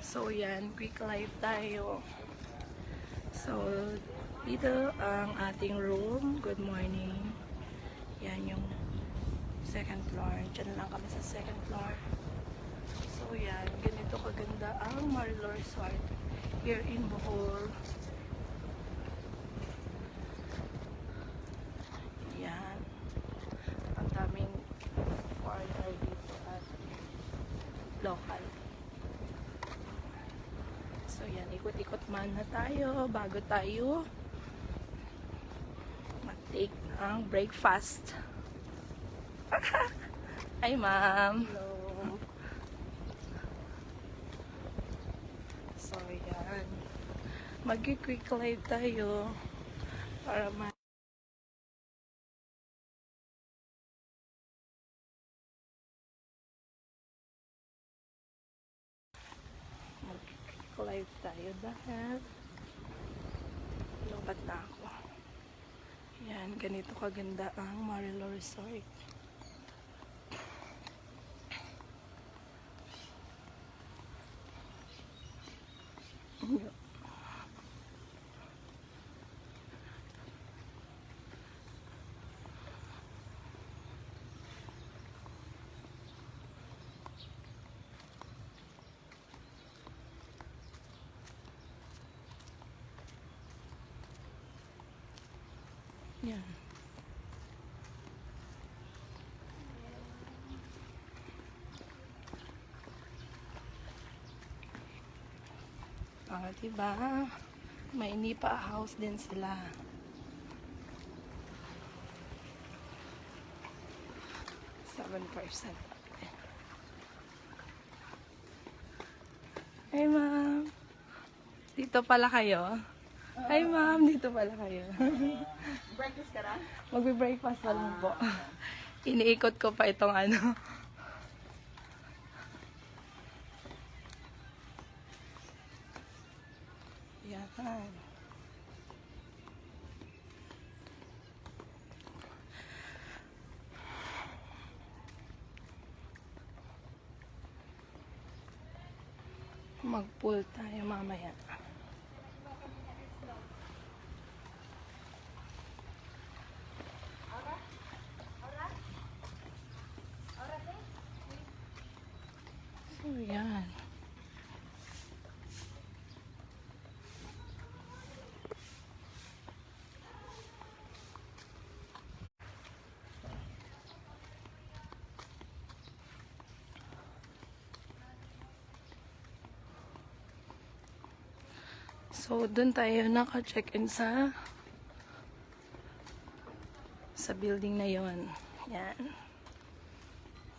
So yan, quick live tayo. So, dito ang ating room. Good morning. Yan yung second floor. Diyan lang kami sa second floor. So yan, ganito kaganda ang Marilor Resort here in Bohol. Yan. Ang daming foreigner dito at local. So yan, ikot-ikot man na tayo bago tayo mag-take ng breakfast. Hi ma'am. Hello. So yan, mag-quick live tayo para live tayo dahil lobat na ako. Yan, ganito kaganda ang Marilor Resort. Yan. Diba? May Nipa house din sila. %. Hi, ma'am. Dito pala kayo? Hi, ma'am. Dito pala kayo. Breakfast ka na? Magbe-breakfast pa lang po. Iniikot ko pa itong ano. Yan. Mag-pool tayo mamaya. So, yan. So, dun tayo naka-check-in sa building na yon. Yan.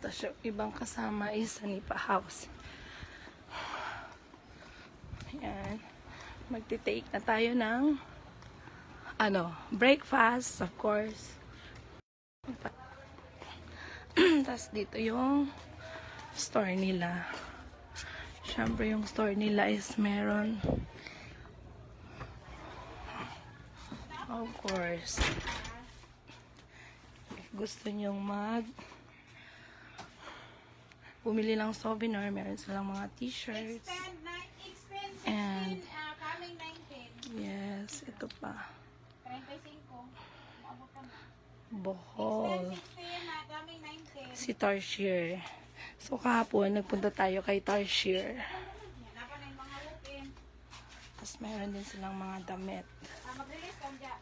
Tapos yung ibang kasama is sa Nipa House. Yan. Magti-take na tayo ng breakfast, of course. Tapos dito yung store nila. Siyempre yung store nila is meron, of course, if gusto nyong bumili ng souvenir, meron silang mga t-shirts. And Coming 19. yes, ito pa. 35. Bohol. 16, coming 19. Si Tarsier. So kahapon, nagpunta tayo kay Tarsier. Yan ako na yung mga walk-in. Tapos meron din silang mga damit. Mag-release ka dyan.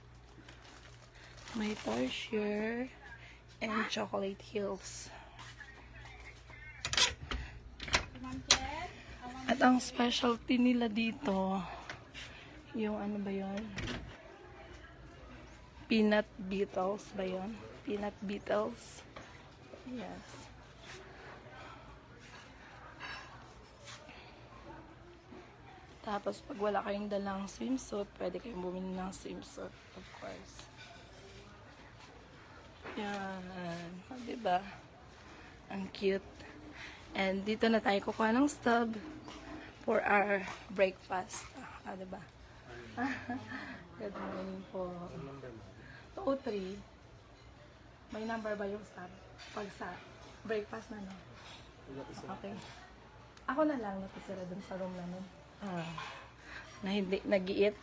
May Tarsier and Chocolate Hills. At ang specialty nila dito, yung ano ba yun? Peanut Beetles ba yun? Peanut Beetles. Yes. Tapos pag wala kayong dalang swimsuit, pwede kayong bumili ng swimsuit, of course. Yan. Diba? Ang cute. And dito na tayo kukuha ng stub for our breakfast. Diba? Good morning po. 203. May number ba yung stub? Pag sa breakfast na, no? Okay. Ako na lang natitira dun sa room namin. Na hindi nag-iit.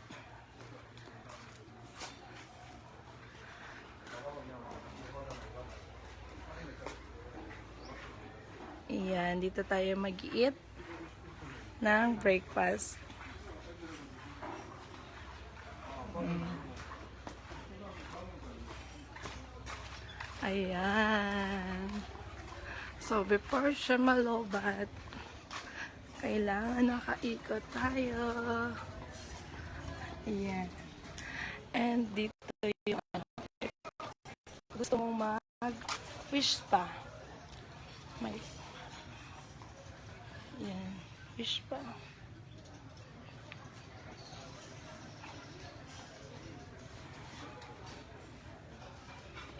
Ayan, dito tayo mag-eat ng breakfast. Ayan. So, before siya malobat, kailangan nakaikot tayo. Ayan. And dito yung gusto mong mag-fish spa. May yan, fish pa.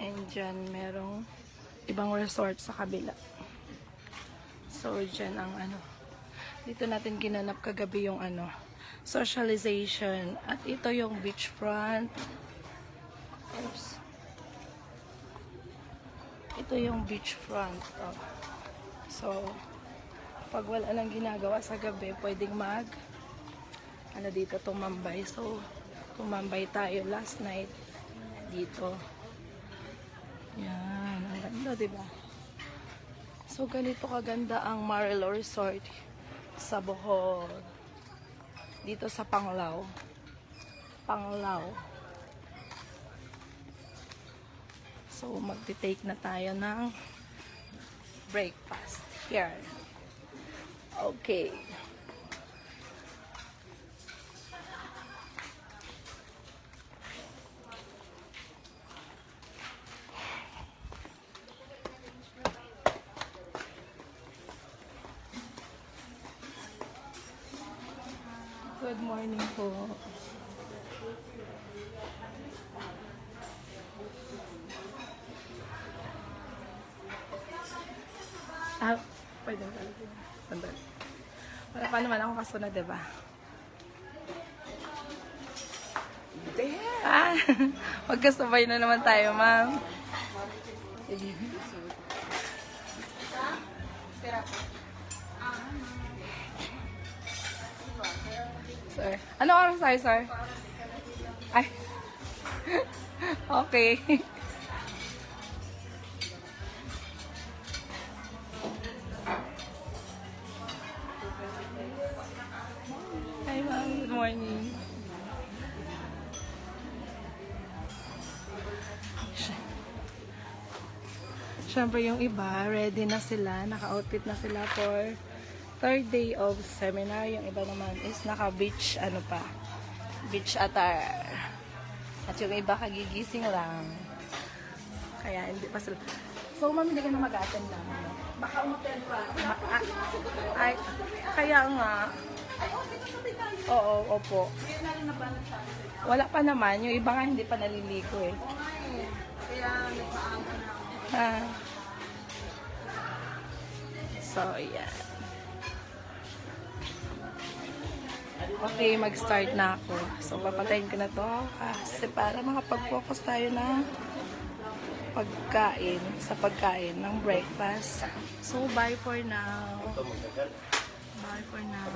And dyan merong ibang resort sa kabila. So dyan ang dito natin ginanap kagabi yung socialization. At ito yung beachfront. Oops. Ito yung beachfront. Oh. So, pag wala nang ginagawa sa gabi, pwedeng dito tumambay. So, tumambay tayo last night dito. Yan, ang ganda, diba? So, ganito kaganda ang Marelo Resort sa Bohol. Dito sa Panglao. So, magti-take na tayo ng breakfast here. Okay. Good morning po. Pwede ba? Sandali. Wala pa naman ako kasunod, diba? Magkasabay na naman tayo, ma'am. Sir. Ano oras tayo, sir? Ay. Okay. Hi, ma'am. Good morning. Siyempre yung iba, ready na sila, naka-outfit na sila for third day of seminar. Yung iba naman is naka-beach, beach attire. At yung iba kagigising lang. Kaya hindi pa sila. So, ma'am, hindi ka na mag-attend lang. Baka umattend pa. Ay, kaya nga. Oo, opo. Wala pa naman. Yung iba nga hindi pa naliligo eh. Kaya nagpaaga na ako. So, yeah. Okay, mag-start na ako. So, papatayin ko na to kasi para makapag-focus tayo ng pagkain ng breakfast. So, bye for now. Bye for now.